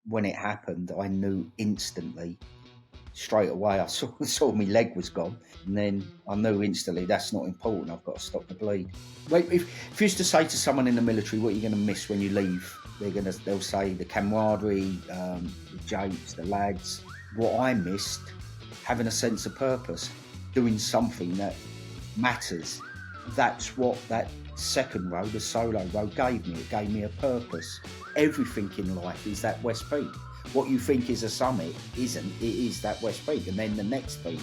when it happened, I knew instantly, straight away. I saw my leg was gone, and then I knew instantly that's not important. I've got to stop the bleed. Like if you used to say to someone in the military, "What are you going to miss when you leave?" They'll say the camaraderie, the jokes, the lads. What I missed, having a sense of purpose, doing something that matters. That's what that second row, the solo row, gave me. It gave me a purpose. Everything in life is that West Peak. What you think is a summit isn't. It is that West Peak, and then the next peak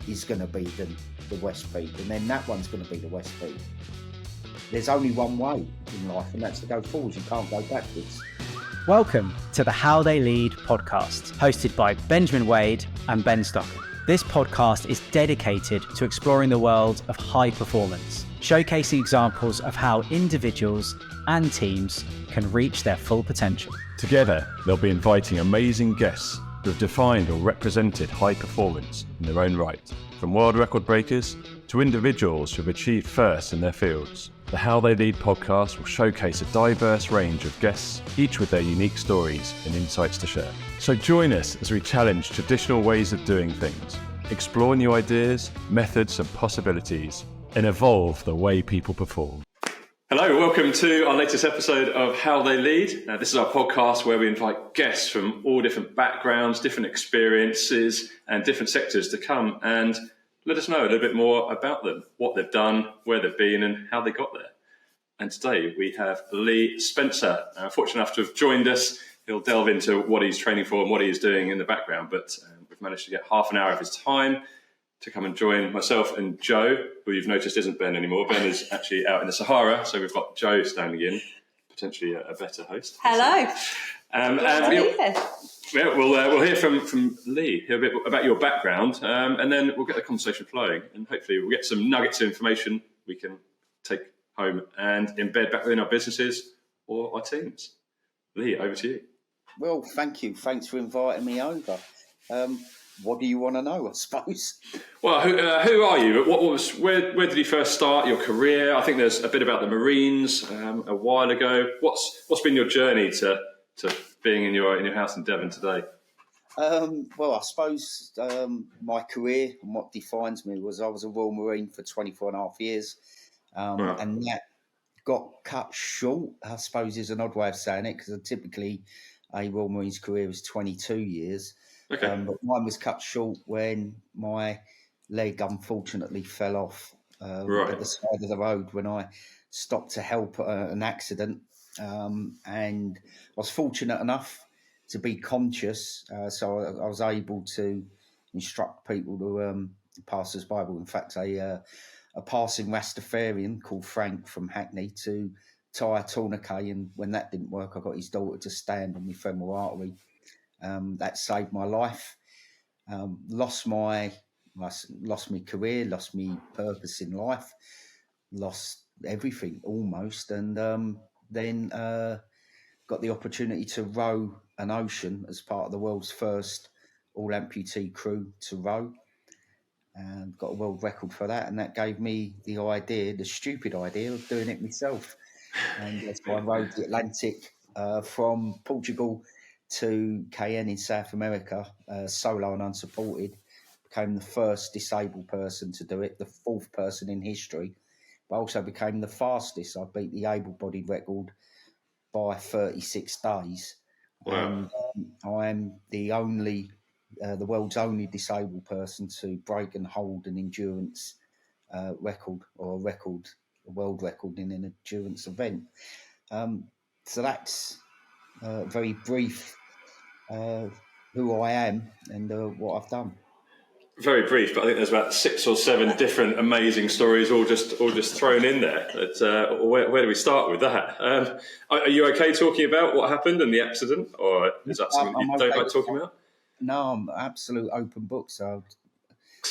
is going to be the West Peak, and then that one's going to be the West Peak. There's only one way in life, and that's to go forwards. You can't go backwards. Welcome to the How They Lead podcast, hosted by Benjamin Wade and Ben Stocker. This podcast is dedicated to exploring the world of high performance, showcasing examples of how individuals and teams can reach their full potential. Together, they'll be inviting amazing guests who have defined or represented high performance in their own right, from world record breakers to individuals who have achieved first in their fields. The How They Lead podcast will showcase a diverse range of guests, each with their unique stories and insights to share. So join us as we challenge traditional ways of doing things, explore new ideas, methods and possibilities, and evolve the way people perform. Hello, welcome to our latest episode of How They Lead. This is our podcast where we invite guests from all different backgrounds, different experiences and different sectors to come and let us know a little bit more about them, what they've done, where they've been and how they got there. And today we have Lee Spencer, fortunate enough to have joined us. He'll delve into what he's training for and what he's doing in the background, but we've managed to get half an hour of his time to come and join myself and Joe, who you've noticed isn't Ben anymore. Ben is actually out in the Sahara, so we've got Joe standing in, potentially a better host. Hello. We'll hear from Lee, hear a bit about your background, and then we'll get the conversation flowing, and hopefully we'll get some nuggets of information we can take home and embed back within our businesses or our teams. Lee, over to you. Well, thank you. Thanks for inviting me over. What do you want to know, I suppose? Well, who are you? Where did you first start your career? I think there's a bit about the Marines a while ago. What's been your journey to being in your house in Devon today? Well, I suppose my career and what defines me was I was a Royal Marine for 24 and a half years. And that got cut short, I suppose is an odd way of saying it, because typically a Royal Marine's career is 22 years. Okay. But mine was cut short when my leg unfortunately fell off at the side of the road when I stopped to help an accident. And I was fortunate enough to be conscious, so I was able to instruct people to pass as Bible. In fact, a passing Rastafarian called Frank from Hackney to tie a tourniquet, and when that didn't work, I got his daughter to stand on my femoral artery. That saved my life. Lost my career, lost my purpose in life, lost everything almost, and then got the opportunity to row an ocean as part of the world's first all amputee crew to row, and got a world record for that. And that gave me the stupid idea of doing it myself. And that's why I rowed the Atlantic from Portugal to Cayenne in South America, solo and unsupported. Became the first disabled person to do it, the fourth person in history, but also became the fastest. I beat the able-bodied record by 36 days. Wow. And I am the world's only disabled person to break and hold an endurance record, or a world record in an endurance event. So that's very brief who I am and what I've done. Very brief, but I think there's about 6 or 7 different amazing stories all just thrown in there. Where do we start with that? Are you okay talking about what happened and the accident, or is that something you don't like talking about? No, I'm absolute open book. So,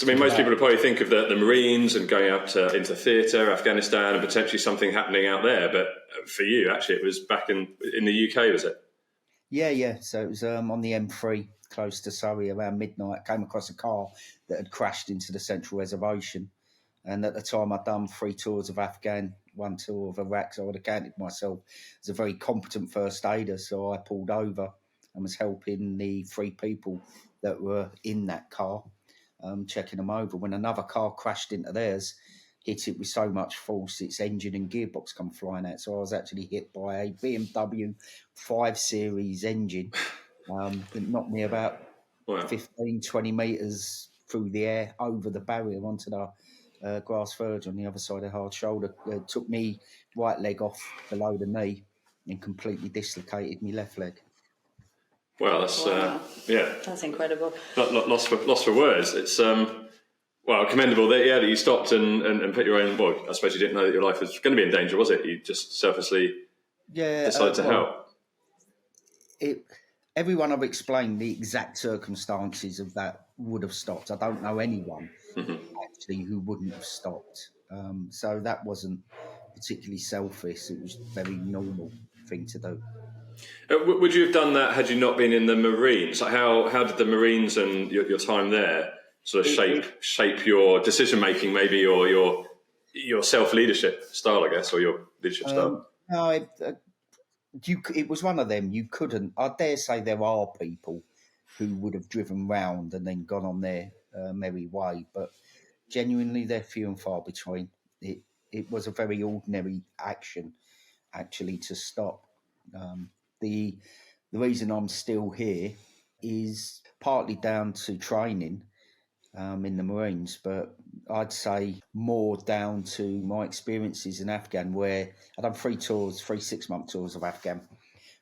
I mean, most people would probably think of the Marines and going out into theatre, Afghanistan, and potentially something happening out there. But for you, actually, it was back in the UK, was it? Yeah. So it was on the M3, close to Surrey, around midnight. I came across a car that had crashed into the central reservation. And at the time, I'd done 3 tours of Afghan, 1 tour of Iraq, so I'd have counted myself as a very competent first aider. So I pulled over and was helping the 3 people that were in that car, checking them over, when another car crashed into theirs, hit it with so much force, its engine and gearbox come flying out. So I was actually hit by a BMW 5 Series engine that knocked me about 15, 20 metres through the air, over the barrier onto the grass verge on the other side of the hard shoulder. Took me right leg off below the knee and completely dislocated my left leg. Well, that's that's incredible. Lost for words. It's commendable that you stopped and put your own. Well, I suppose you didn't know that your life was going to be in danger, was it? You just selflessly decided to help. Everyone I've explained the exact circumstances of that would have stopped. I don't know anyone actually who wouldn't have stopped. So that wasn't particularly selfish. It was a very normal thing to do. Would you have done that had you not been in the Marines? Like how did the Marines and your time there sort of shape your decision making, maybe, or your self leadership style, I guess, or your leadership style? No, it was one of them. You couldn't. I dare say there are people who would have driven round and then gone on their merry way, but genuinely they're few and far between. It was a very ordinary action, actually, to stop. The reason I'm still here is partly down to training in the Marines, but I'd say more down to my experiences in Afghan, where I'd done 3 6-month tours of Afghan,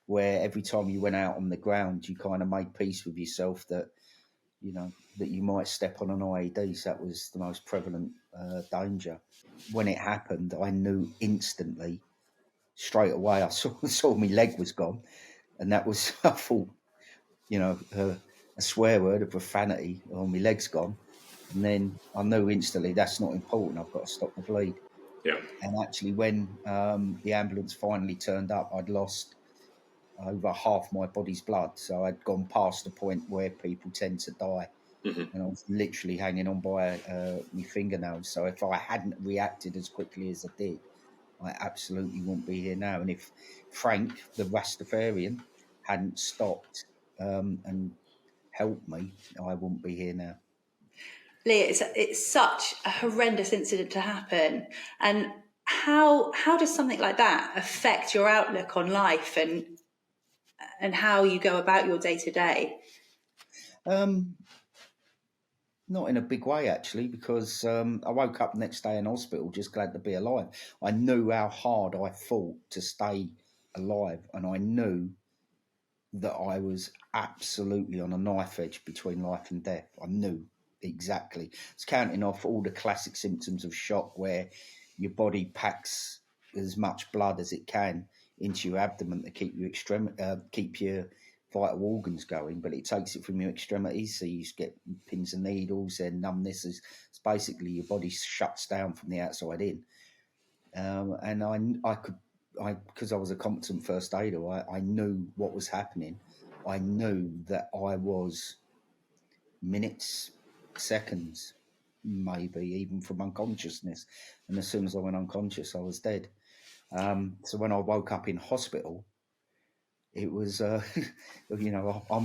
where every time you went out on the ground, you kind of made peace with yourself that, that you might step on an IED. So that was the most prevalent danger. When it happened, I knew instantly, straight away. I saw my leg was gone, and that was, I thought, a swear word, a profanity, or my leg's gone. And then I knew instantly that's not important. I've got to stop the bleed. Yeah. And actually, when the ambulance finally turned up, I'd lost over half my body's blood. So I'd gone past the point where people tend to die. And I was literally hanging on by my fingernails. So if I hadn't reacted as quickly as I did, I absolutely wouldn't be here now. And if Frank, the Rastafarian, hadn't stopped and helped me, I wouldn't be here now. Lee, it's such a horrendous incident to happen. And how does something like that affect your outlook on life and how you go about your day to day? Not in a big way, actually, because I woke up the next day in hospital just glad to be alive. I knew how hard I fought to stay alive, and I knew that I was absolutely on a knife edge between life and death. I knew exactly. It's counting off all the classic symptoms of shock where your body packs as much blood as it can into your abdomen to keep keep your vital organs going, but it takes it from your extremities, so you get pins and needles and numbness. It's basically your body shuts down from the outside in. And I could, because I was a competent first aider, I knew what was happening. I knew that I was minutes, seconds, maybe even from unconsciousness. And as soon as I went unconscious, I was dead. So when I woke up in hospital, it was, I'm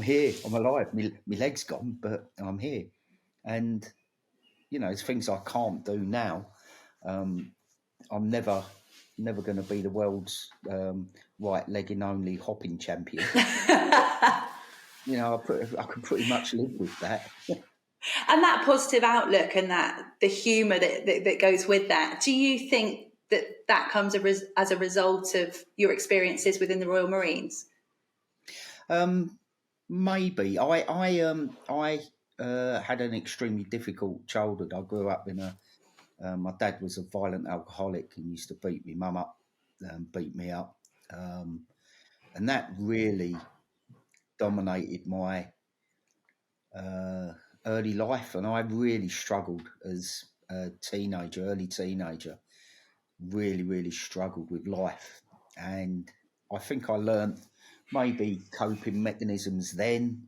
here, I'm alive. My leg's gone, but I'm here. And, it's things I can't do now. I'm never going to be the world's right-legging only hopping champion. I could pretty much live with that. And that positive outlook and the humour that goes with that, do you think that comes as a result of your experiences within the Royal Marines? Maybe. I had an extremely difficult childhood. I grew up in my dad was a violent alcoholic and used to beat my mum up, beat me up. And that really dominated my early life. And I really struggled as a early teenager, really, really struggled with life. And I think I learned maybe coping mechanisms then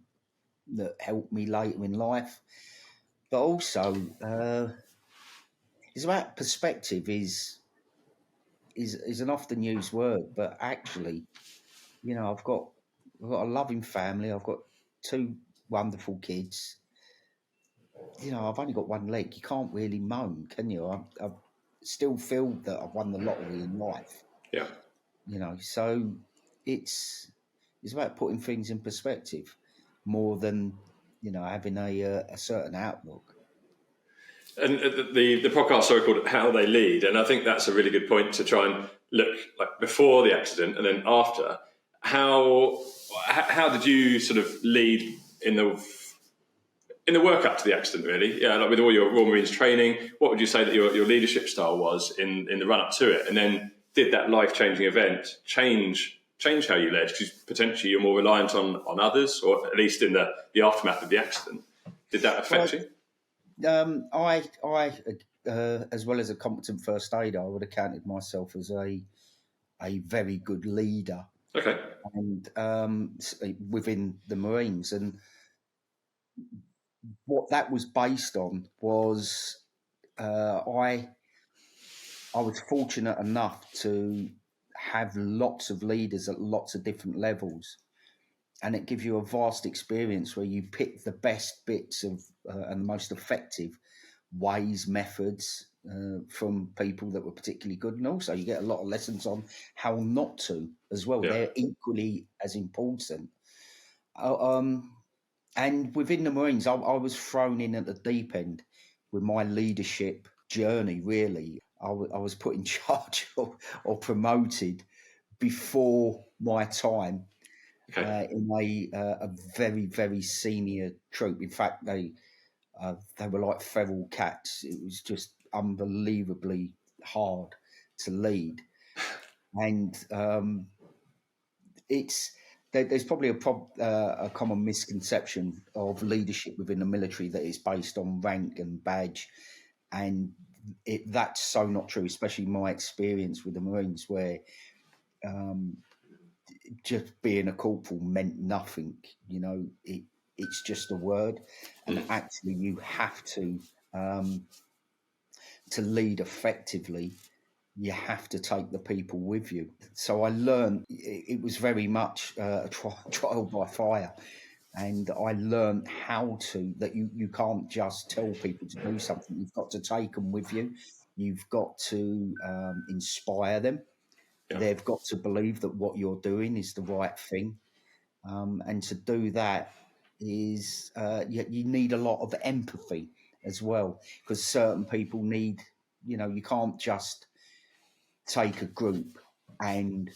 that helped me later in life. But also, it's about perspective is an often used word, but actually, I've got I've got a loving family. I've got 2 wonderful kids. You know, I've only got one leg. You can't really moan, can you? I still feel that I've won the lottery in life. Yeah. You know, so it's about putting things in perspective more than, you know, having a certain outlook. And the podcast, sorry, called How They Lead. And I think that's a really good point to try and look like before the accident and then after. How did you sort of lead in the work up to the accident, really? Yeah, like with all your Royal Marines training, what would you say that your leadership style was in the run up to it? And then did that life-changing event change how you led? Because potentially you're more reliant on others, or at least in the aftermath of the accident. Did that affect you? I as well as a competent first aider, I would have counted myself as a very good leader. Okay. And within the Marines, and what that was based on was I was fortunate enough to have lots of leaders at lots of different levels, and it gives you a vast experience where you pick the best bits of and the most effective ways, methods from people that were particularly good, and also you get a lot of lessons on how not to as well. Yeah. They're equally as important. And within the Marines, I was thrown in at the deep end with my leadership journey, really. I was put in charge or promoted before my time. Okay. In a very, very senior troop. In fact, they were like feral cats. It was just unbelievably hard to lead. And there's probably a common misconception of leadership within the military that it's based on rank and badge. And that's so not true, especially my experience with the Marines, where just being a corporal meant nothing. You know, it's just a word, and actually you have to lead effectively. You have to take the people with you. So I learned it was very much a trial by fire, and I learned that you can't just tell people to do something. You've got to take them with you. You've got to inspire them. Yeah. They've got to believe that what you're doing is the right thing. And to do that is you need a lot of empathy as well, because certain people need, you know, you can't just take a group and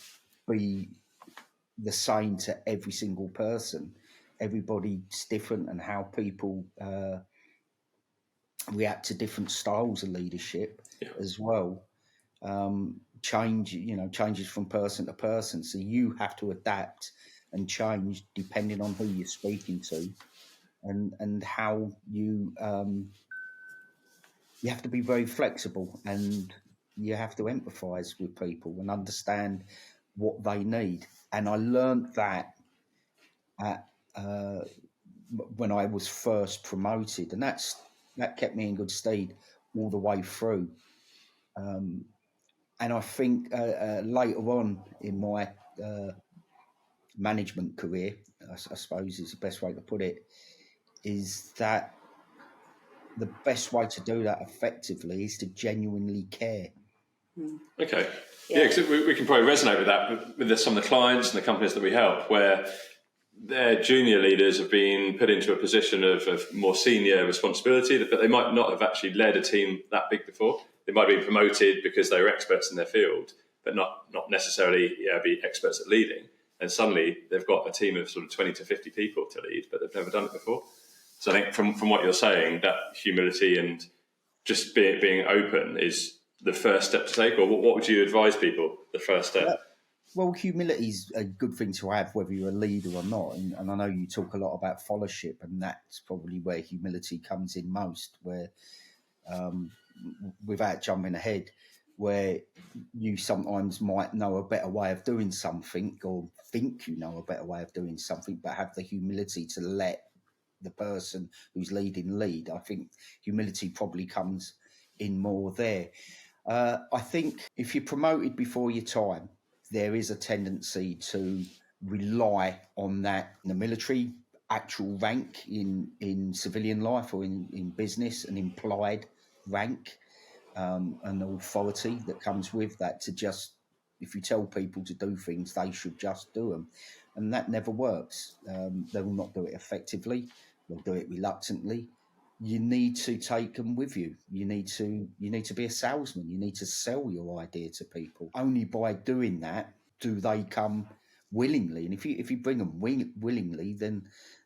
be the same to every single person. Everybody's different, and how people react to different styles of leadership as well. Changes from person to person. So you have to adapt and change depending on who you're speaking to, and how you have to be very flexible, and you have to empathise with people and understand what they need. And I learned that when I was first promoted, and that kept me in good stead all the way through. And I think later on in my management career, I suppose is the best way to put it, is that the best way to do that effectively is to genuinely care. Okay. Yeah, because we can probably resonate with that with some of the clients and the companies that we help, where their junior leaders have been put into a position of more senior responsibility, but they might not have actually led a team that big before. They might have been promoted because they were experts in their field, but not necessarily be experts at leading. And suddenly they've got a team of sort of 20 to 50 people to lead, but they've never done it before. So I think from what you're saying, that humility and just being open is the first step to take. Or what would you advise people, the first step? Well, humility is a good thing to have, whether you're a leader or not. And I know you talk a lot about followership, and that's probably where humility comes in most, where without jumping ahead, where you sometimes might know a better way of doing something, or think you know a better way of doing something, but have the humility to let the person who's leading lead. I think humility probably comes in more there. I think if you're promoted before your time, there is a tendency to rely on that in the military, actual rank in civilian life or in business, an implied rank, and the authority that comes with that, to just, if you tell people to do things, they should just do them. And that never works. They will not do it effectively. They'll do it reluctantly. You need to take them with you. You need to be a salesman. You need to sell your idea to people. Only by doing that do they come willingly. And if you bring them willingly, then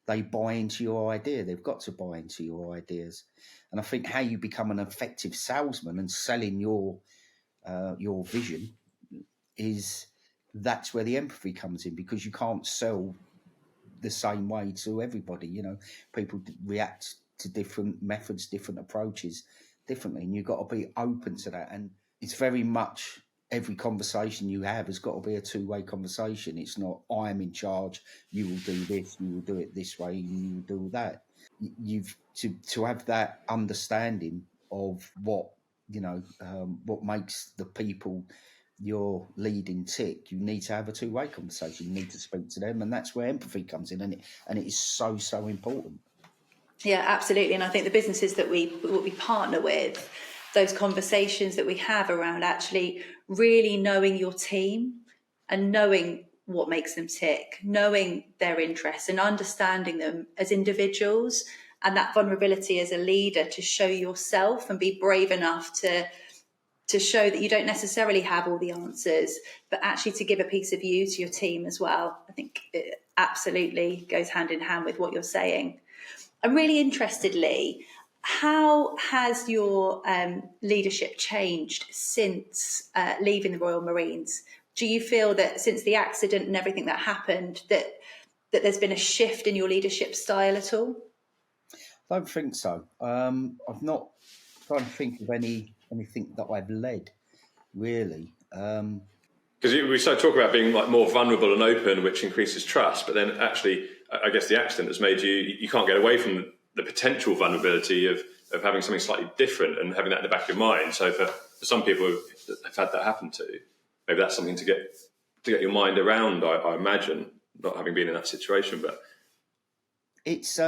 they buy into your idea. They've got to buy into your ideas. And I think how you become an effective salesman and selling your vision that's where the empathy comes in, because you can't sell the same way to everybody. People react to different methods, different approaches differently, and you've got to be open to that. And it's very much, every conversation you have has got to be a two-way conversation. It's not, I'm in charge, you will do this, you will do it this way, you will do that. You've to have that understanding of what makes the people you're leading tick. You need to have a two-way conversation. You need to speak to them, and that's where empathy comes in, and it is so important. Yeah, absolutely. And I think the businesses that we partner with, those conversations that we have around actually really knowing your team and knowing what makes them tick, knowing their interests and understanding them as individuals, and that vulnerability as a leader to show yourself and be brave enough to show that you don't necessarily have all the answers, but actually to give a piece of you to your team as well. I think it absolutely goes hand in hand with what you're saying. I'm really interested, Lee, how has your leadership changed since leaving the Royal Marines? Do you feel that since the accident and everything that happened, that there's been a shift in your leadership style at all? I don't think so. I've not trying to think of anything that I've led, really. Because we started talking about being like more vulnerable and open, which increases trust. But then actually, I guess the accident has made you can't get away from the potential vulnerability of having something slightly different and having that in the back of your mind. So for some people who have had that happen to, maybe that's something to get your mind around, I imagine, not having been in that situation. But it's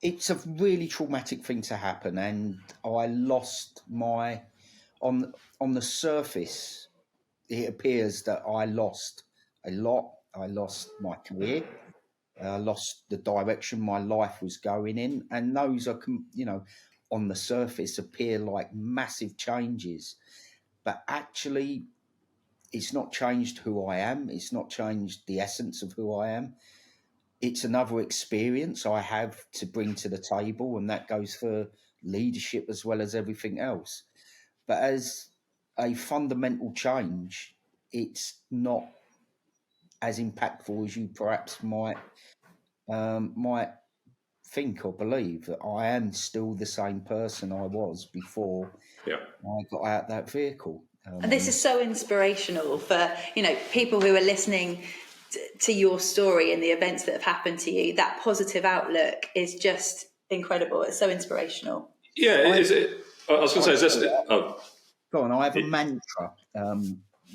it's a really traumatic thing to happen, and I lost on the surface, it appears that I lost a lot. I lost my career. I lost the direction my life was going in, and those are, on the surface appear like massive changes, but actually, it's not changed who I am. It's not changed the essence of who I am. It's another experience I have to bring to the table, and that goes for leadership as well as everything else. But as a fundamental change, it's not as impactful as you perhaps might think or believe. That I am still the same person I was before I got out that vehicle. And this is so inspirational for people who are listening to your story and the events that have happened to you. That positive outlook is just incredible. It's so inspirational. Yeah, I was going to say, is this? Go on. I have a mantra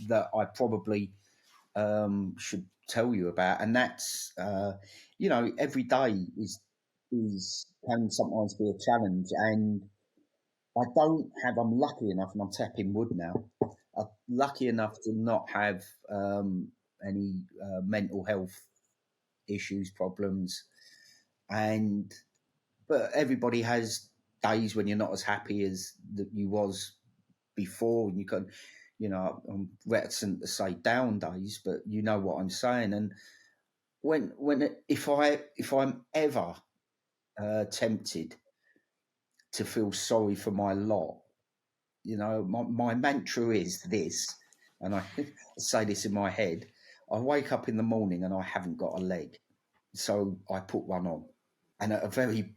that I probably should tell you about, and that's every day can sometimes be a challenge, and I'm lucky enough, and I'm tapping wood now. I'm lucky enough to not have any mental health issues, problems, but everybody has days when you're not as happy as that you was before, and you can, I'm reticent to say down days, but you know what I'm saying. And if I'm ever tempted to feel sorry for my lot, my mantra is this, and I say this in my head: I wake up in the morning and I haven't got a leg, so I put one on, and at a very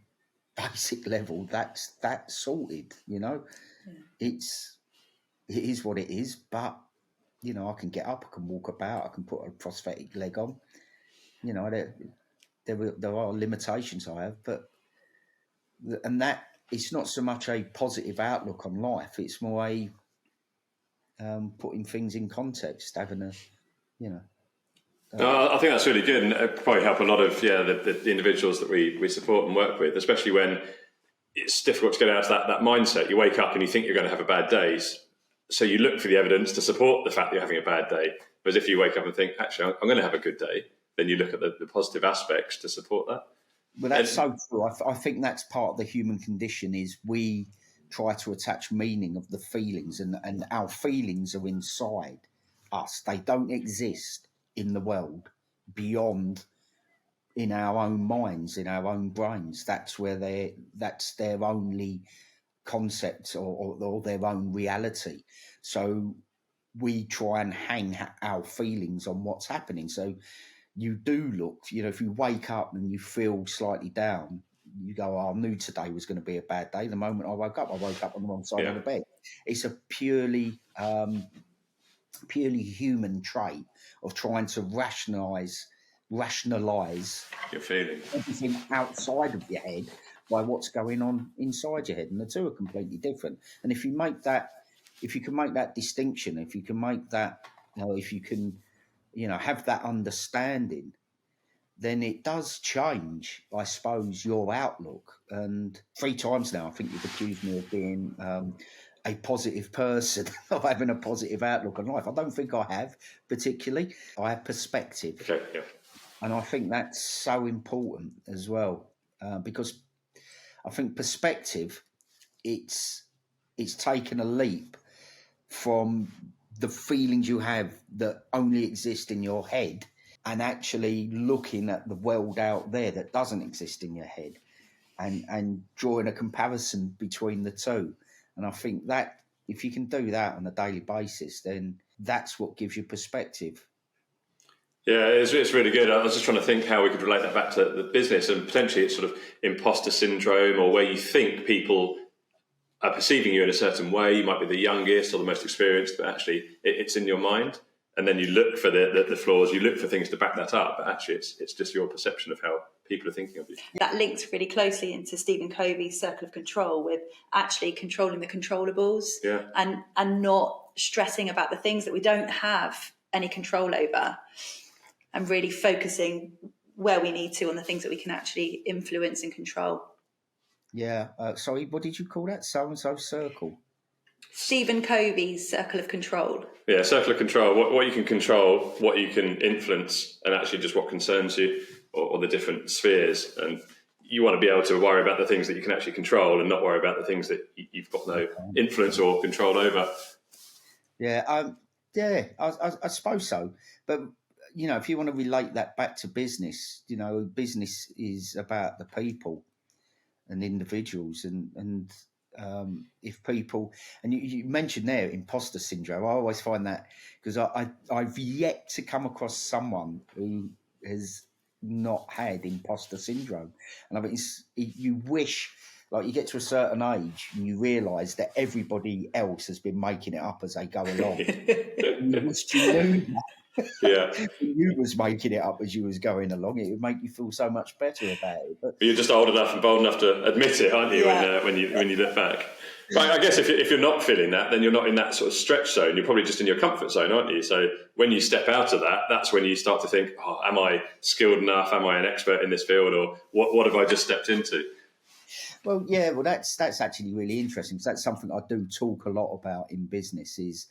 basic level, that's sorted. It is what it is, but I can get up, I can walk about, I can put a prosthetic leg on. There are limitations I have, and that it's not so much a positive outlook on life. It's more a putting things in context, having I think that's really good, and it probably help a lot of the individuals that we support and work with, especially when it's difficult to get out of that mindset. You wake up and you think you're going to have a bad day, so you look for the evidence to support the fact that you're having a bad day. Whereas if you wake up and think, actually, I'm going to have a good day, then you look at the positive aspects to support that. Well, that's so true. I think that's part of the human condition is we try to attach meaning of the feelings, and our feelings are inside us. They don't exist in the world beyond in our own minds, in our own brains. That's where that's their only concept or their own reality. So we try and hang our feelings on what's happening. So you do look, if you wake up and you feel slightly down, you go, I knew today was going to be a bad day. The moment I woke up on the wrong side of the bed. It's a purely human trait of trying to rationalise your feelings, everything outside of your head by what's going on inside your head, and the two are completely different. And if you can make that distinction, if you can make that, if you can, have that understanding, then it does change, I suppose, your outlook. And 3 times now, I think you've accused me of being a positive person, of having a positive outlook on life. I don't think I have particularly. I have perspective. Okay, yeah. And I think that's so important as well, because I think perspective, it's taken a leap from the feelings you have that only exist in your head and actually looking at the world out there that doesn't exist in your head and drawing a comparison between the two. And I think that if you can do that on a daily basis, then that's what gives you perspective. Yeah, it's really good. I was just trying to think how we could relate that back to the business, and potentially it's sort of imposter syndrome, or where you think people are perceiving you in a certain way. You might be the youngest or the most experienced, but actually it's in your mind. And then you look for the flaws, you look for things to back that up, but actually it's just your perception of how people are thinking of you. That links really closely into Stephen Covey's circle of control, with actually controlling the controllables, and not stressing about the things that we don't have any control over, and really focusing where we need to on the things that we can actually influence and control. Yeah. Sorry, what did you call that? So-and-so circle? Stephen Covey's circle of control. Yeah, circle of control. What you can control, what you can influence, and actually just what concerns you, or the different spheres. And you want to be able to worry about the things that you can actually control and not worry about the things that you've got no influence or control over. Yeah, I suppose so. But, if you want to relate that back to business, business is about the people and individuals, and if people, and you mentioned there imposter syndrome. I always find that, because I've yet to come across someone who has not had imposter syndrome. And I mean, you wish, like, you get to a certain age and you realise that everybody else has been making it up as they go along. You wish you knew that. Yeah, you was making it up as you was going along. It would make you feel so much better about it. But you're just old enough and bold enough to admit it, aren't you? Yeah. When you look back. But I guess if you're not feeling that, then you're not in that sort of stretch zone. You're probably just in your comfort zone, aren't you? So when you step out of that, that's when you start to think, am I skilled enough? Am I an expert in this field? Or what have I just stepped into? Well, yeah, that's actually really interesting, because that's something I do talk a lot about in business, is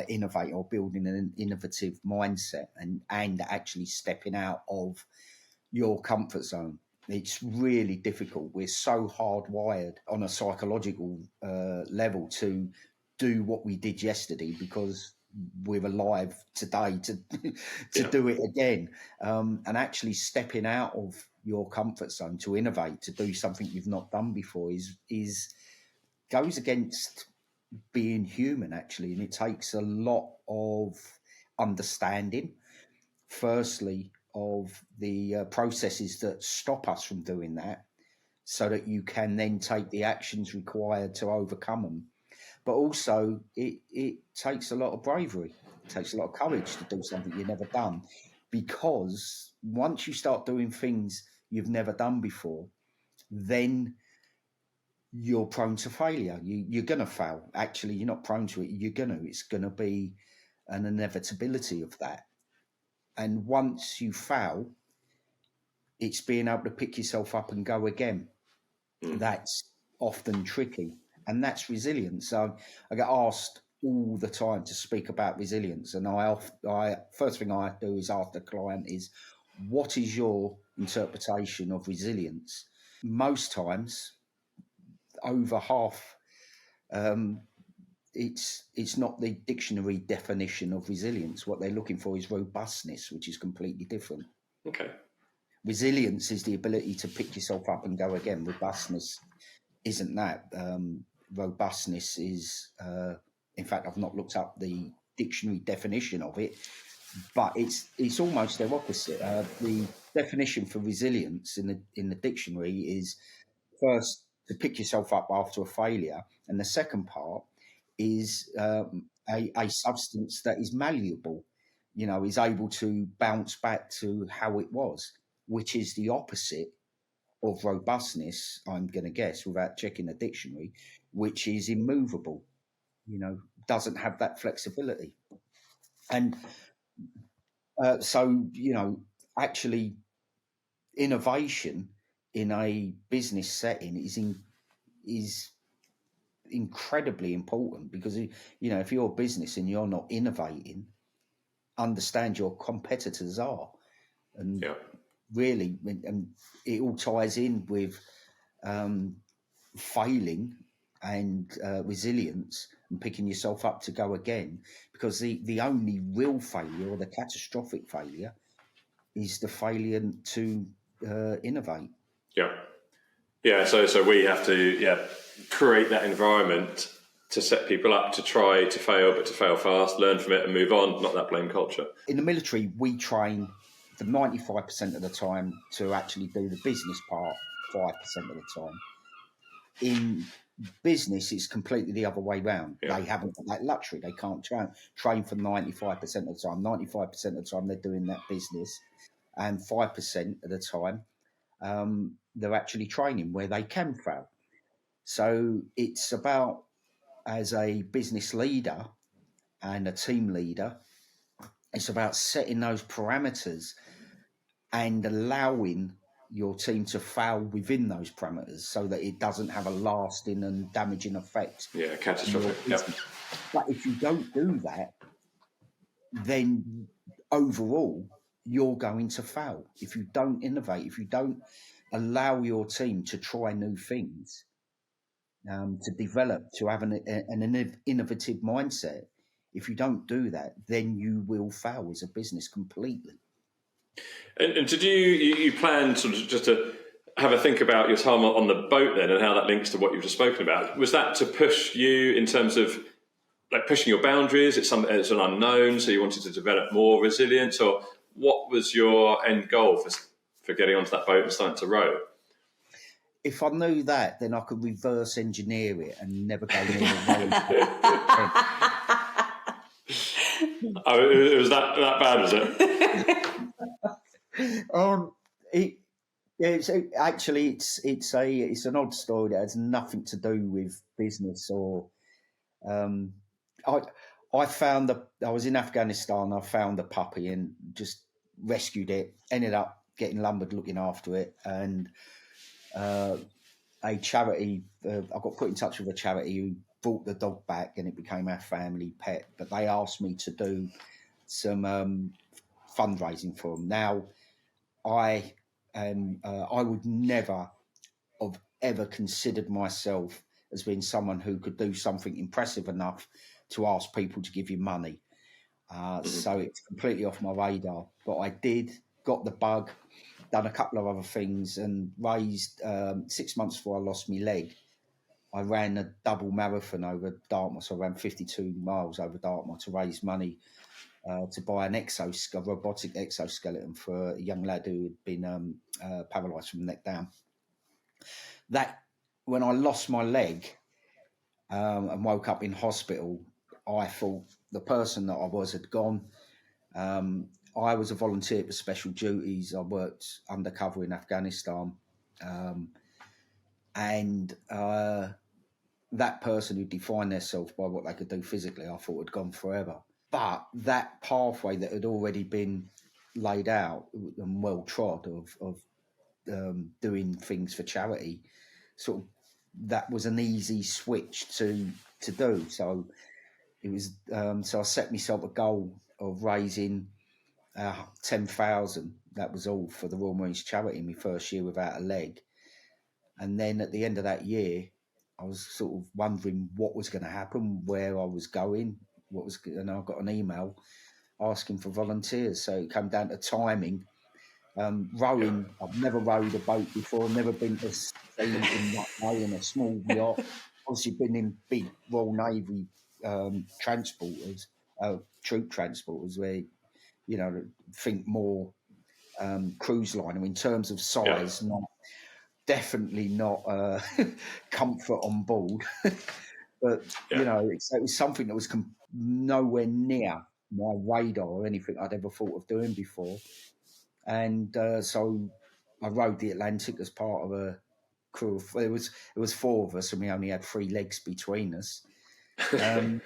innovate, or building an innovative mindset, and actually stepping out of your comfort zone. It's really difficult. We're so hardwired on a psychological level to do what we did yesterday, because we're alive today to do it again. And actually stepping out of your comfort zone to innovate, to do something you've not done before, is goes against being human, actually. And it takes a lot of understanding, firstly, of the processes that stop us from doing that, so that you can then take the actions required to overcome them. But also it takes a lot of bravery. It takes a lot of courage to do something you've never done, because once you start doing things you've never done before, then you're prone to failure. You're going to fail. Actually, you're not prone to it. It's going to be an inevitability of that. And once you fail, it's being able to pick yourself up and go again. That's often tricky, and that's resilience. So I get asked all the time to speak about resilience, and I first thing I do is ask the client is, what is your interpretation of resilience? Most times, over half, it's not the dictionary definition of resilience. What they're looking for is robustness, which is completely different. Okay. Resilience is the ability to pick yourself up and go again. Robustness isn't that. Robustness is, in fact, I've not looked up the dictionary definition of it, but it's almost their opposite. The definition for resilience in the dictionary is first to pick yourself up after a failure, and the second part is a substance that is malleable, is able to bounce back to how it was, which is the opposite of robustness, I'm going to guess, without checking the dictionary, which is immovable, doesn't have that flexibility. And so, actually innovation in a business setting is incredibly important, because, if you're a business and you're not innovating, understand your competitors are. And really, and it all ties in with failing and resilience and picking yourself up to go again, because the only real failure, or the catastrophic failure, is the failure to innovate. So we have to create that environment to set people up to try to fail, but to fail fast, learn from it and move on, not that blame culture. In the military, we train for 95% of the time to actually do the business part 5% of the time. In business, it's completely the other way round. They haven't got that luxury. They can't train for 95% of the time. 95% of the time they're doing that business, and 5% of the time they're actually training where they can fail. So it's about, as a business leader and a team leader, it's about setting those parameters and allowing your team to fail within those parameters so that it doesn't have a lasting and damaging effect. Catastrophic. But if you don't do that, then overall you're going to fail. If you don't innovate, if you don't allow your team to try new things, to develop, to have an innovative mindset, if you don't do that, then you will fail as a business completely. And did you plan sort of just to have a think about your time on the boat then, and how that links to what you've just spoken about? Was that to push you in terms of like pushing your boundaries? It's something that's an unknown, so you wanted to develop more resilience, or what was your end goal for getting onto that boat and starting to row? If I knew that, then I could reverse engineer it and never go near the road. It was that bad, was it? It's an odd story that has nothing to do with business or. I found I was in Afghanistan. I found a puppy and just rescued it. Ended up getting lumbered looking after it, and a charity. I got put in touch with a charity who brought the dog back, and it became our family pet. But they asked me to do some fundraising for them. Now, I would never have ever considered myself as being someone who could do something impressive enough to ask people to give you money. So it's completely off my radar. But I got the bug, done a couple of other things, and raised 6 months before I lost my leg. I ran a double marathon over Dartmoor, so I ran 52 miles over Dartmoor to raise money to buy a robotic exoskeleton for a young lad who had been paralysed from the neck down. That, when I lost my leg and woke up in hospital, I thought the person that I was had gone. I was a volunteer for special duties. I worked undercover in Afghanistan. And that person who defined themselves by what they could do physically, I thought had gone forever. But that pathway that had already been laid out and well trod of doing things for charity, sort of that was an easy switch to do. So it was. So I set myself a goal of raising 10,000. That was all for the Royal Marines charity in my first year without a leg. And then at the end of that year, I was sort of wondering what was going to happen, where I was going, and I got an email asking for volunteers. So it came down to timing. Rowing, I've never rowed a boat before, never been to sea in that way in a small yacht. Obviously been in big Royal Navy transporters, troop transporters, where, you know, think more cruise liner in terms of size, definitely not comfort on board. But, you know, it was something that was nowhere near my radar or anything I'd ever thought of doing before. And so I rode the Atlantic as part of a crew. It was four of us, and we only had 3 legs between us. And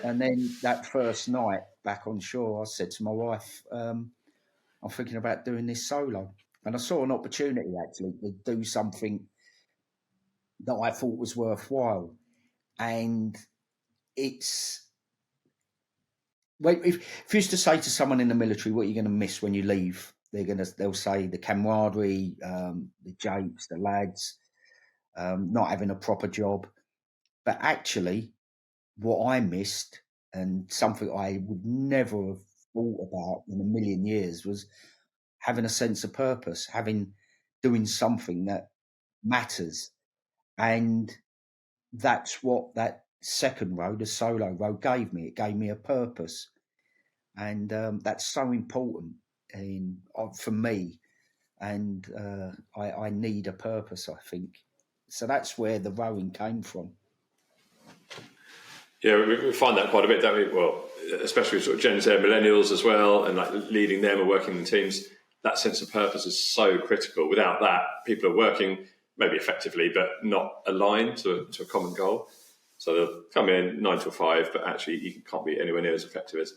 then that first night back on shore, I said to my wife, I'm thinking about doing this solo. And I saw an opportunity actually to do something that I thought was worthwhile. And it's, well, if you used to say to someone in the military, what are you going to miss when you leave? They'll say the camaraderie, the japes, the lads, not having a proper job. But actually, what I missed, and something I would never have thought about in a million years, was having a sense of purpose, doing something that matters. And that's what that second row, the solo row, gave me. It gave me a purpose. And that's so important for me. And I need a purpose, I think. So that's where the rowing came from. Yeah, we find that quite a bit, don't we? Well, especially with sort of Gen Z millennials as well, and like leading them and working in teams. That sense of purpose is so critical. Without that, people are working maybe effectively, but not aligned to a common goal. So they'll come in 9 to 5, but actually you can't be anywhere near as effective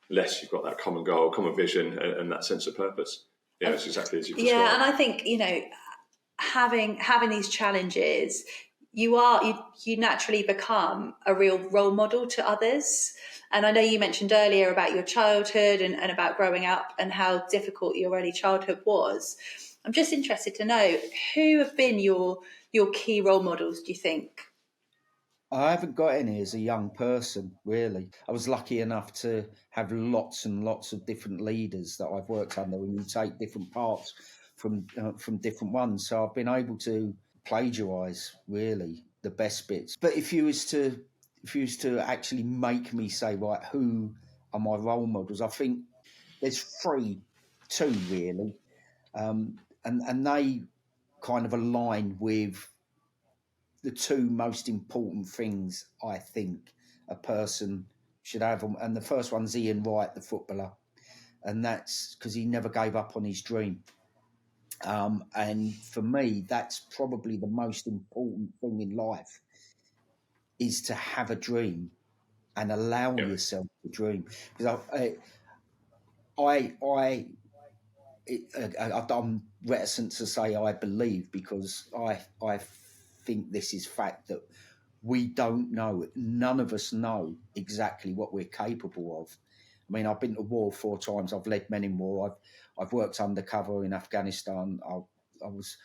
unless you've got that commmmon goal, common vision, and that sense of purpose. Yeah, it's exactly as you've described. Yeah, and I think, you know, having these challenges, you naturally become a real role model to others. And I know you mentioned earlier about your childhood and about growing up and how difficult your early childhood was. I'm just interested to know, who have been your key role models, do you think? I haven't got any as a young person, really. I was lucky enough to have lots and lots of different leaders that I've worked under, and you take different parts from different ones. So I've been able to plagiarise, really, the best bits. But if you was to actually make me say, right, who are my role models, I think there's two really, and they kind of align with the two most important things I think a person should have. And the first one's Ian Wright, the footballer, and that's because he never gave up on his dream. And for me, that's probably the most important thing in life, is to have a dream and allow yourself to dream. Because I'm reticent to say I believe, because I think this is fact, that we don't know. None of us know exactly what we're capable of. I mean, I've been to war 4 times. I've led men in war. I've worked undercover in Afghanistan. I was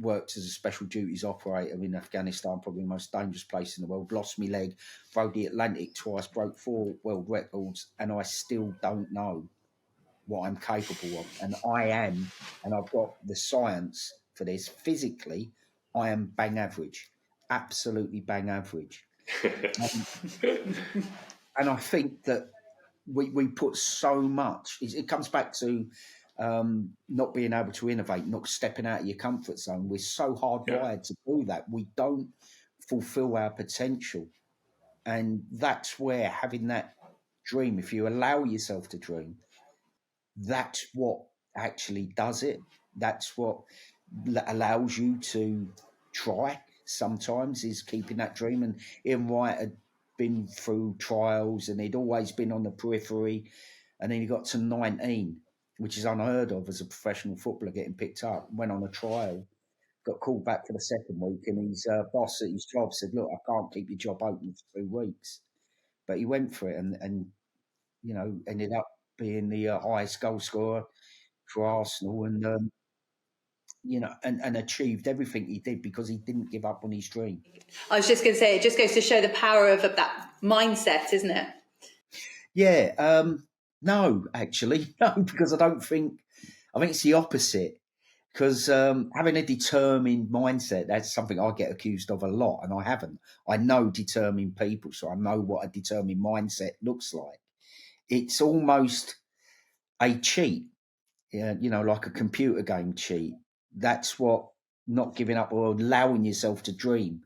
worked as a special duties operator in Afghanistan, probably the most dangerous place in the world. Lost my leg, rode the Atlantic twice, broke 4 world records, and I still don't know what I'm capable of. And I am, and I've got the science for this. Physically, I am bang average, absolutely bang average. And I think that we put so much, it comes back to not being able to innovate, not stepping out of your comfort zone. We're so hardwired to do that. We don't fulfill our potential. And that's where having that dream, if you allow yourself to dream, that's what actually does it. That's what allows you to try sometimes, is keeping that dream. And Ian Wright had been through trials and he'd always been on the periphery. And then he got to 19 which is unheard of as a professional footballer getting picked up. Went on a trial, got called back for the second week, and his boss at his job said, "Look, I can't keep your job open for 2 weeks." But he went for it, and ended up being the highest goal scorer for Arsenal, and and achieved everything he did because he didn't give up on his dream. I was just going to say, it just goes to show the power of that mindset, isn't it? Yeah. No, actually, no, because I think it's the opposite. Because having a determined mindset, that's something I get accused of a lot, and I haven't. I know determined people, so I know what a determined mindset looks like. It's almost a cheat, like a computer game cheat. That's what not giving up or allowing yourself to dream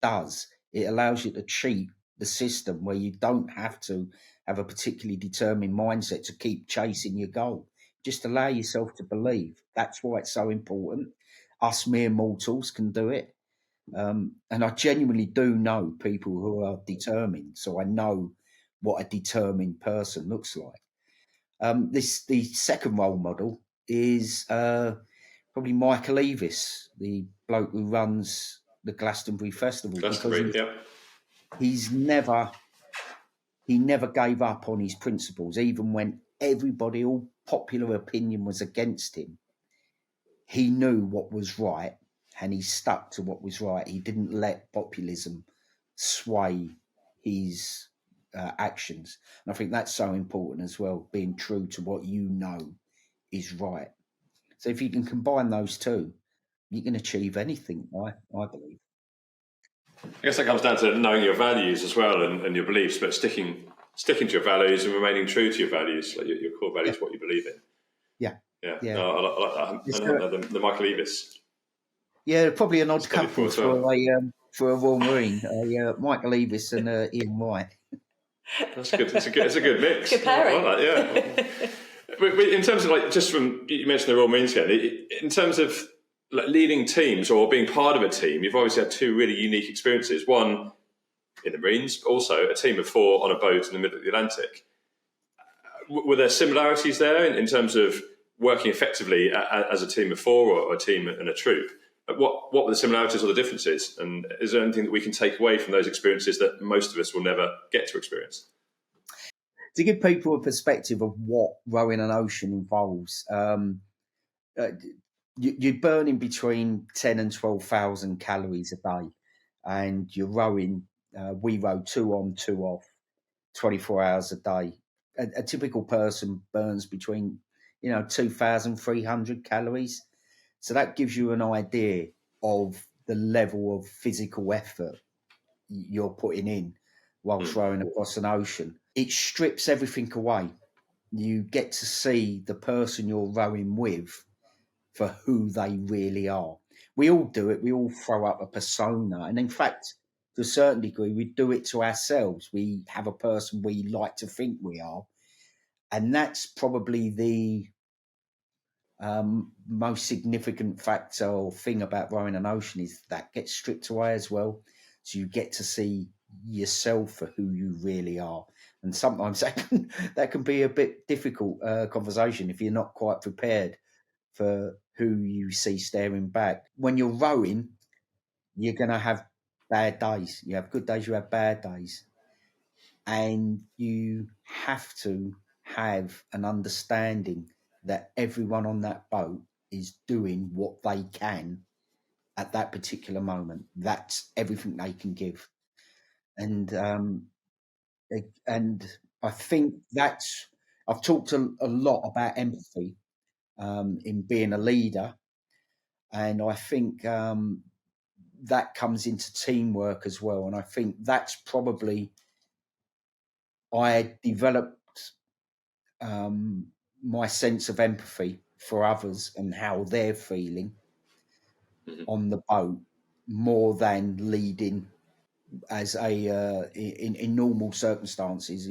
does. It allows you to cheat the system where you don't have to have a particularly determined mindset to keep chasing your goal. Just allow yourself to believe. That's why it's so important. Us mere mortals can do it. And I genuinely do know people who are determined. So I know what a determined person looks like. The second role model is probably Michael Eavis, the bloke who runs the Glastonbury Festival. He never gave up on his principles, even when all popular opinion was against him. He knew what was right, and he stuck to what was right. He didn't let populism sway his actions. And I think that's so important as well, being true to what you know is right. So if you can combine those two, you can achieve anything, I believe. I guess that comes down to knowing your values as well and your beliefs, but sticking to your values and remaining true to your values, like your core values, what you believe in. Yeah. No, I like that. I know the Michael Eavis. Yeah, probably an odd couple for a Royal Marine, Michael Eavis and Ian White. That's good. It's a good mix. Good pairing. I like that, yeah. But in terms of just from you mentioned the Royal Marines again, in terms of leading teams or being part of a team, you've obviously had two really unique experiences. One in the Marines, but also a team of 4 on a boat in the middle of the Atlantic. Were there similarities there in terms of working effectively as a team of 4 or a team and a troop? What were the similarities or the differences? And is there anything that we can take away from those experiences that most of us will never get to experience? To give people a perspective of what rowing an ocean involves, you're burning between 10 and 12,000 calories a day, and you're rowing. We row 2 on, 2 off, 24 hours a day. A typical person burns between 2,300 calories. So that gives you an idea of the level of physical effort you're putting in whilst rowing across an ocean. It strips everything away. You get to see the person you're rowing with for who they really are. We all do it. We all throw up a persona. And in fact, to a certain degree, we do it to ourselves. We have a person we like to think we are. And that's probably the most significant factor or thing about rowing an ocean is that gets stripped away as well. So you get to see yourself for who you really are. And sometimes that can be a bit difficult conversation if you're not quite prepared for who you see staring back. When you're rowing, you're going to have bad days. You have good days, you have bad days. And you have to have an understanding that everyone on that boat is doing what they can at that particular moment. That's everything they can give. And I think I've talked a lot about empathy in being a leader. And I think that comes into teamwork as well. And I think that's probably, I developed my sense of empathy for others and how they're feeling on the boat more than leading as in normal circumstances,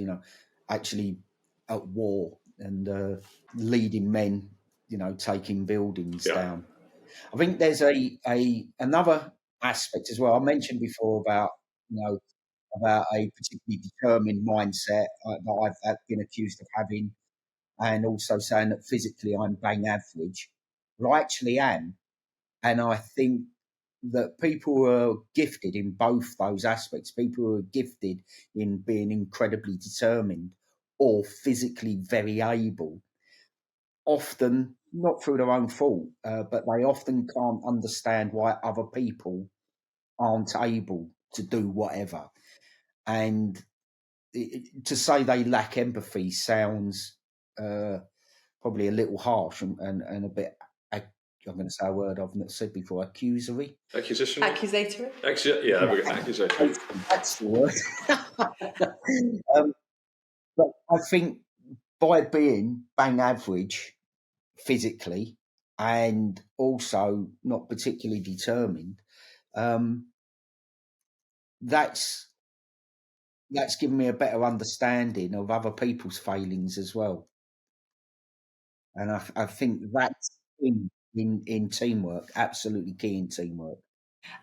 actually at war and leading men, taking buildings down. I think there's another aspect as well. I mentioned before about a particularly determined mindset that I've been accused of having. and also saying that physically I'm bang average. Well, I actually am. And I think that people who are gifted in both those aspects, people who are gifted in being incredibly determined or physically very able, often, not through their own fault, but they often can't understand why other people aren't able to do whatever. And to say they lack empathy sounds probably a little harsh and a bit, I'm going to say a word I've not said before, accusatory. Accusatory? Accusatory. That's the word. But I think by being bang average physically and also not particularly determined, that's given me a better understanding of other people's failings as well. And I think that's in teamwork, absolutely key in teamwork.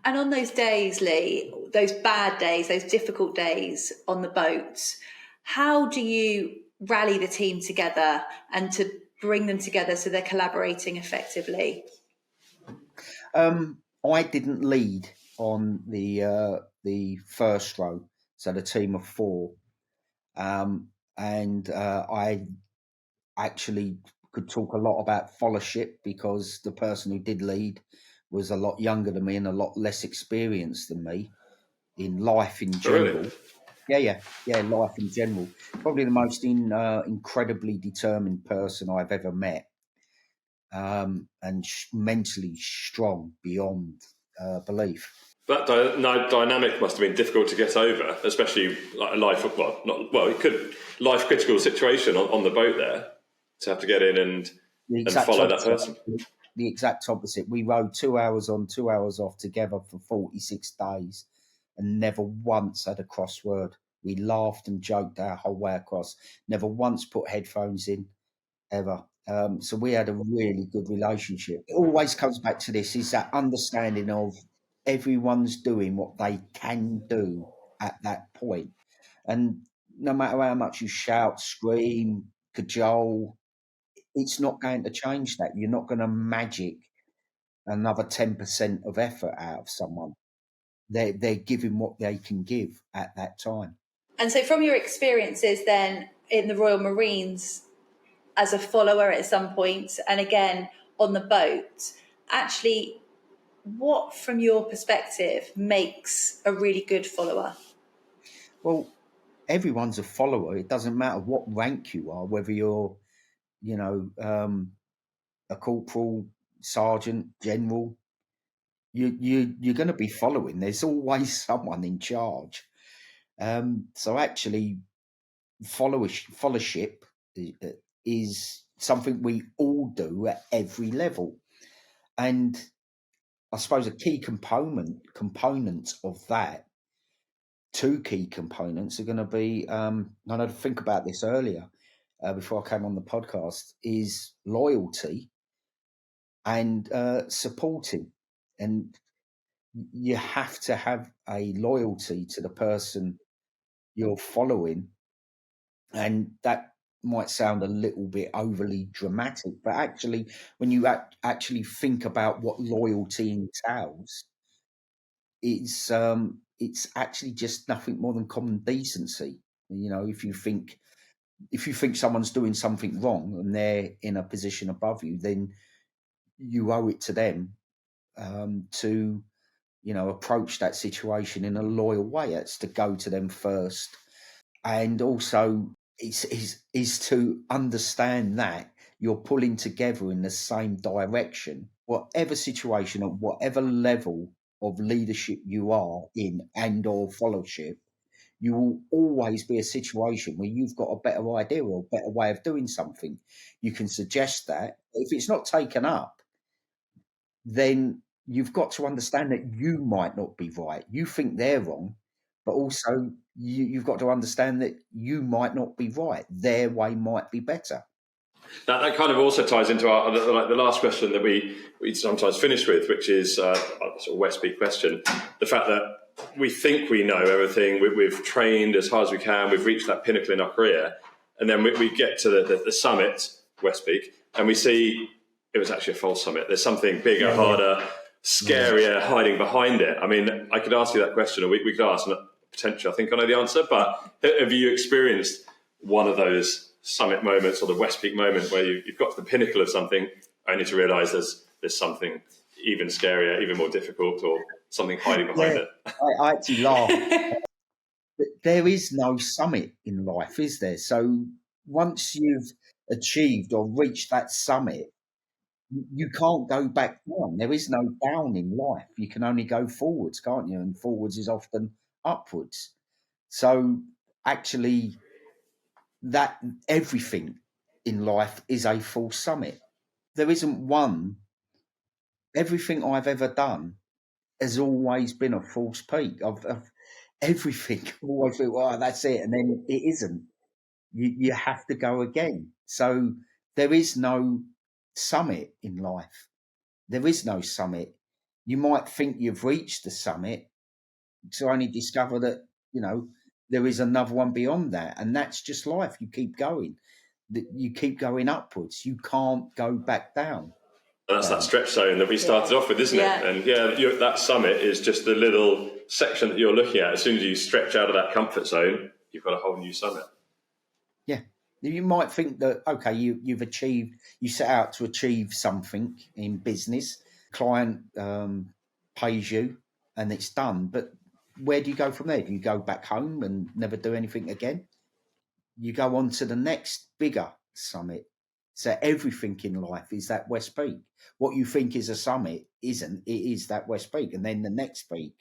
And on those days, Lee, those bad days, those difficult days on the boats, how do you rally the team together and to bring them together so they're collaborating effectively? I didn't lead on the first row, so the team of 4, and I actually could talk a lot about followership because the person who did lead was a lot younger than me and a lot less experienced than me in life in general. Really? Yeah, life in general. Probably the most incredibly determined person I've ever met, and mentally strong beyond belief. That dynamic must have been difficult to get over, especially like a life critical situation on the boat there, to have to get in and follow that person. The exact opposite. We rowed 2 hours on, 2 hours off together for 46 days and never once had a crossword. We laughed and joked our whole way across, never once put headphones in, ever. So we had a really good relationship. It always comes back to this, is that understanding of everyone's doing what they can do at that point. And no matter how much you shout, scream, cajole, it's not going to change that. You're not going to magic another 10% of effort out of someone. They're giving what they can give at that time. And so from your experiences then in the Royal Marines as a follower at some point, and again on the boat, actually, what from your perspective makes a really good follower? Well, everyone's a follower. It doesn't matter what rank you are, whether you're, a corporal, sergeant, general, you're going to be following. There's always someone in charge. So actually, followership is something we all do at every level. And I suppose a key component of that, 2 key components are going to be, I had to think about this earlier before I came on the podcast, is loyalty and supporting. And you have to have a loyalty to the person you're following. And that might sound a little bit overly dramatic, but actually, when you actually think about what loyalty entails, it's actually just nothing more than common decency. If you think someone's doing something wrong and they're in a position above you, then you owe it to them to approach that situation in a loyal way. It's to go to them first, and also is to understand that you're pulling together in the same direction. Whatever situation or whatever level of leadership you are in and or followership, you will always be a situation where you've got a better idea or a better way of doing something. You can suggest that. If it's not taken up, then you've got to understand that you might not be right. You think they're wrong, but also you've got to understand that you might not be right. Their way might be better. That kind of also ties into the last question that we sometimes finish with, which is a sort of Westby question. The fact that we think we know everything, we've trained as hard as we can, we've reached that pinnacle in our career, And then we get to the summit, West Peak, and we see it was actually a false summit. There's something bigger, harder, scarier hiding behind it. I mean, I could ask you that question, or we could ask, and potentially I think I know the answer, but have you experienced one of those summit moments or the West Peak moment where you've got to the pinnacle of something only to realise there's something even scarier, even more difficult, or something hiding behind it? I actually laugh. There is no summit in life, is there? So once you've achieved or reached that summit, you can't go back down. There is no down in life. You can only go forwards, can't you? And forwards is often upwards. So actually, that everything in life is a full summit. There isn't one. Everything I've ever done has always been a false peak. Everything. I always think, well, that's it, and then it isn't. You have to go again. So there is no summit in life. There is no summit. You might think you've reached the summit to only discover that, there is another one beyond that. And that's just life. You keep going. You keep going upwards. You can't go back down. That's that stretch zone that we started off with, isn't it? And that summit is just the little section that you're looking at. As soon as you stretch out of that comfort zone, you've got a whole new summit. Yeah. You might think that, okay, you set out to achieve something in business, client pays you and it's done. But where do you go from there? Do you go back home and never do anything again? You go on to the next bigger summit. So everything in life is that West Peak. What you think is a summit isn't. It is that West Peak. And then the next peak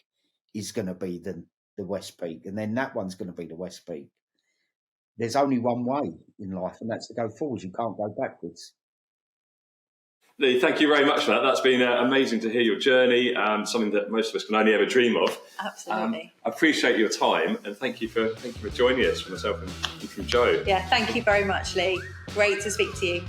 is going to be the West Peak. And then that one's going to be the West Peak. There's only one way in life, and that's to go forwards. You can't go backwards. Lee, thank you very much for that. That's been amazing to hear your journey, something that most of us can only ever dream of. Absolutely. I appreciate your time, and thank you for joining us, from myself and from Joe. Yeah, thank you very much, Lee. Great to speak to you.